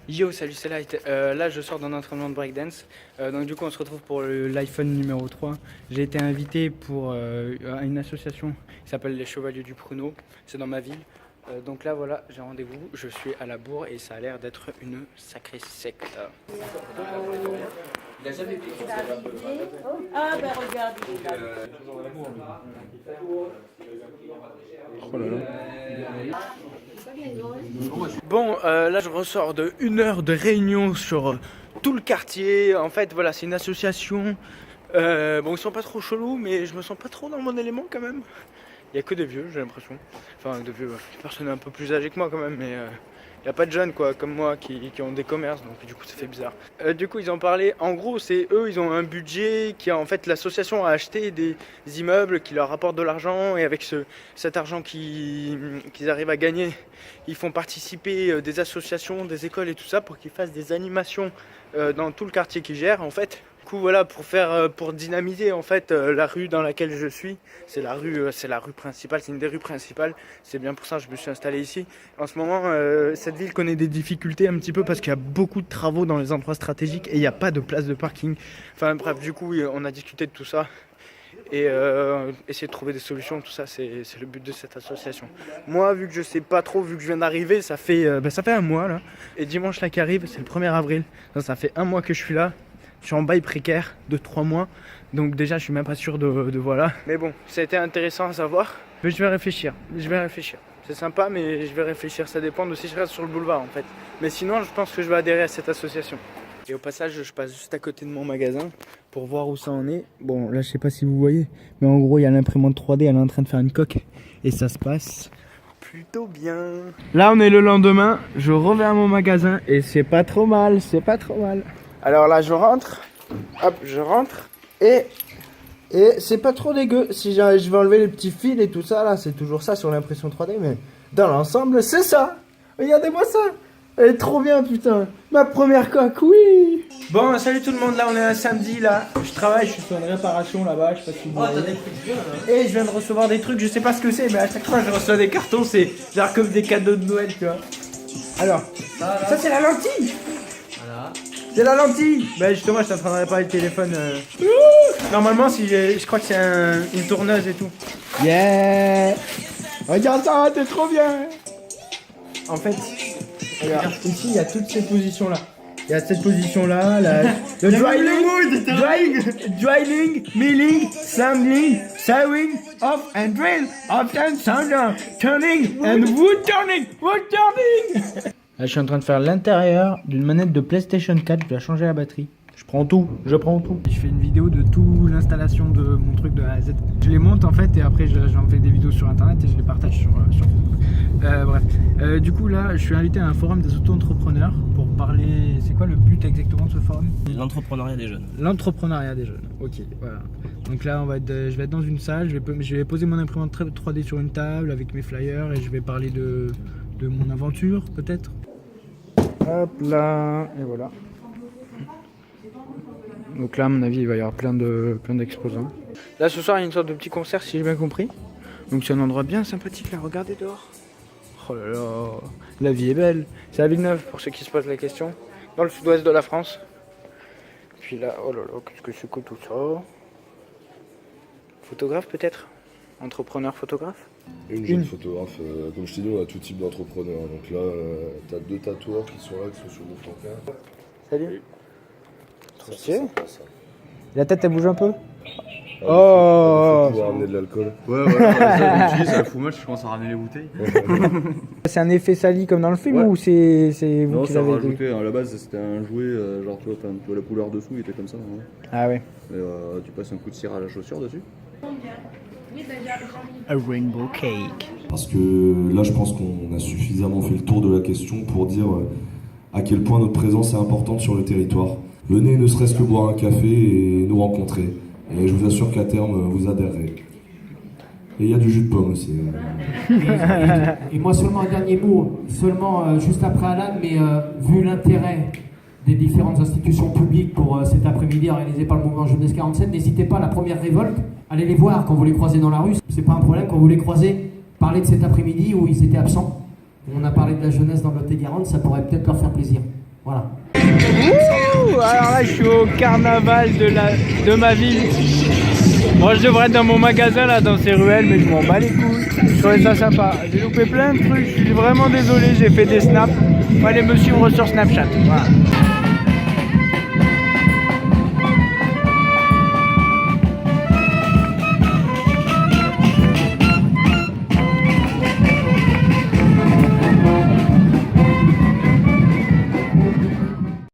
Yo, salut, c'est Light. Là, je sors d'un entraînement de breakdance. Donc, du coup, on se retrouve pour l'iPhone numéro 3. J'ai été invité pour à une association qui s'appelle les Chevaliers du Pruneau. C'est dans ma ville. Donc là, voilà, j'ai rendez-vous. Je suis à la bourre et ça a l'air d'être une sacrée secte. Il a jamais pris. Ah, ben regarde, il est là. Oh là là. Bon, là je ressors de 1 heure de réunion sur tout le quartier. En fait, voilà, c'est une association. Bon, ils sont pas trop chelous, mais je me sens pas trop dans mon élément quand même. Il y a que des vieux, j'ai l'impression. Enfin, de vieux, personne un peu plus âgé que moi quand même, mais il n'y a pas de jeunes quoi, comme moi qui ont des commerces, donc du coup ça fait bizarre. Du coup ils en parlaient, en gros c'est eux, ils ont un budget qui a en fait l'association a acheté des immeubles qui leur rapportent de l'argent et avec cet argent qu'ils arrivent à gagner, ils font participer des associations, des écoles et tout ça pour qu'ils fassent des animations dans tout le quartier qu'ils gèrent en fait. Du coup voilà pour dynamiser en fait la rue dans laquelle je suis, c'est la rue principale, c'est une des rues principales, c'est bien pour ça que je me suis installé ici. En ce moment cette ville connaît des difficultés un petit peu parce qu'il y a beaucoup de travaux dans les endroits stratégiques et il n'y a pas de place de parking. Enfin bref, du coup on a discuté de tout ça et essayer de trouver des solutions, tout ça c'est le but de cette association. Moi vu que je sais pas trop, vu que je viens d'arriver, ça fait 1 mois là, et dimanche là qui arrive c'est le 1er avril, ça fait 1 mois que je suis là. Je suis en bail précaire de 3 mois, donc déjà je suis même pas sûr de voilà. Mais bon, ça a été intéressant à savoir. Mais je vais réfléchir. C'est sympa, mais je vais réfléchir. Ça dépend de si je reste sur le boulevard en fait. Mais sinon, je pense que je vais adhérer à cette association. Et au passage, je passe juste à côté de mon magasin pour voir où ça en est. Bon, là je sais pas si vous voyez, mais en gros il y a l'imprimante 3D, elle est en train de faire une coque et ça se passe plutôt bien. Là on est le lendemain, je reviens à mon magasin et c'est pas trop mal, Alors là je rentre et c'est pas trop dégueu. Si je vais enlever les petits fils et tout ça là, c'est toujours ça sur l'impression 3D, mais dans l'ensemble c'est ça. Regardez-moi ça, elle est trop bien putain. Ma première coque, oui. Bon salut tout le monde, là on est un samedi là. Je travaille, je suis sur une réparation là-bas, je sais pas si vous voyez. Et je viens de recevoir des trucs, je sais pas ce que c'est, mais à chaque fois je reçois des cartons, c'est genre comme des cadeaux de Noël tu vois. Alors, ça c'est la lentille. Voilà. C'est la lentille. Bah justement je suis en train de réparer le téléphone. Normalement si je crois que c'est une tourneuse et tout. Yeah. Regarde ça, t'es trop bien. En fait, regarde, ici il y a toutes ces positions là. Il y a cette position là, le drying, milling, sanding, sewing, off and drill, off and sounder, turning and wood turning. Là, je suis en train de faire l'intérieur d'une manette de PlayStation 4, je dois changer la batterie. Je prends tout. Je fais une vidéo de toute l'installation de mon truc de A à Z. Je les monte en fait et après j'en fais des vidéos sur internet et je les partage sur Facebook. Bref. Du coup là, je suis invité à un forum des auto-entrepreneurs pour parler... C'est quoi le but exactement de ce forum? L'entrepreneuriat des jeunes. L'entrepreneuriat des jeunes, ok, voilà. Donc là, je vais être dans une salle, je vais poser mon imprimante 3D sur une table avec mes flyers et je vais parler de mon aventure peut-être. Hop là, et voilà. Donc là à mon avis il va y avoir plein d'exposants. Là ce soir il y a une sorte de petit concert si j'ai bien compris. Donc c'est un endroit bien sympathique là, regardez dehors. Oh là là, la vie est belle. C'est à Villeneuve pour ceux qui se posent la question. Dans le sud-ouest de la France. Puis là, oh là là, qu'est-ce que c'est que tout ça? Photographe peut-être? Entrepreneur photographe? Une jeune photographe, comme je t'ai dit, on a tout type d'entrepreneurs. Donc là, t'as 2 tatoueurs qui sont là, qui sont sur mon flanquin. Salut. Trop stylé. La tête elle bouge un peu? Oh, pour ramener de l'alcool. Ouais, ça j'utilise, ça fout mal, je commence à ramener les bouteilles. C'est un effet sali comme dans le film ou c'est vous Non, qui ça l'avez rajouté, à la base c'était un jouet, genre tu vois la couleur dessous, il était comme ça. Hein. Ah ouais. Et, tu passes un coup de cire à la chaussure dessus. A rainbow cake. Parce que là, je pense qu'on a suffisamment fait le tour de la question pour dire à quel point notre présence est importante sur le territoire. Venez ne serait-ce que boire un café et nous rencontrer. Et je vous assure qu'à terme, vous adhérerez. Et il y a du jus de pomme aussi. Et moi seulement un dernier mot, juste après Alan, mais vu l'intérêt des différentes institutions publiques pour cet après-midi organisé par le mouvement Jeunesse 47, n'hésitez pas à la première révolte, allez les voir quand vous les croisez dans la rue, c'est pas un problème quand vous les croisez, parlez de cet après-midi où ils étaient absents. On a parlé de la jeunesse dans le Lot-et-Garonne, ça pourrait peut-être leur faire plaisir. Voilà. Ouh, alors là, je suis au carnaval de ma ville. Moi, je devrais être dans mon magasin, là, dans ces ruelles, mais je m'en bats les couilles. Je trouvais ça sympa. J'ai loupé plein de trucs. Je suis vraiment désolé, j'ai fait des snaps. Fallait me suivre sur Snapchat. Voilà.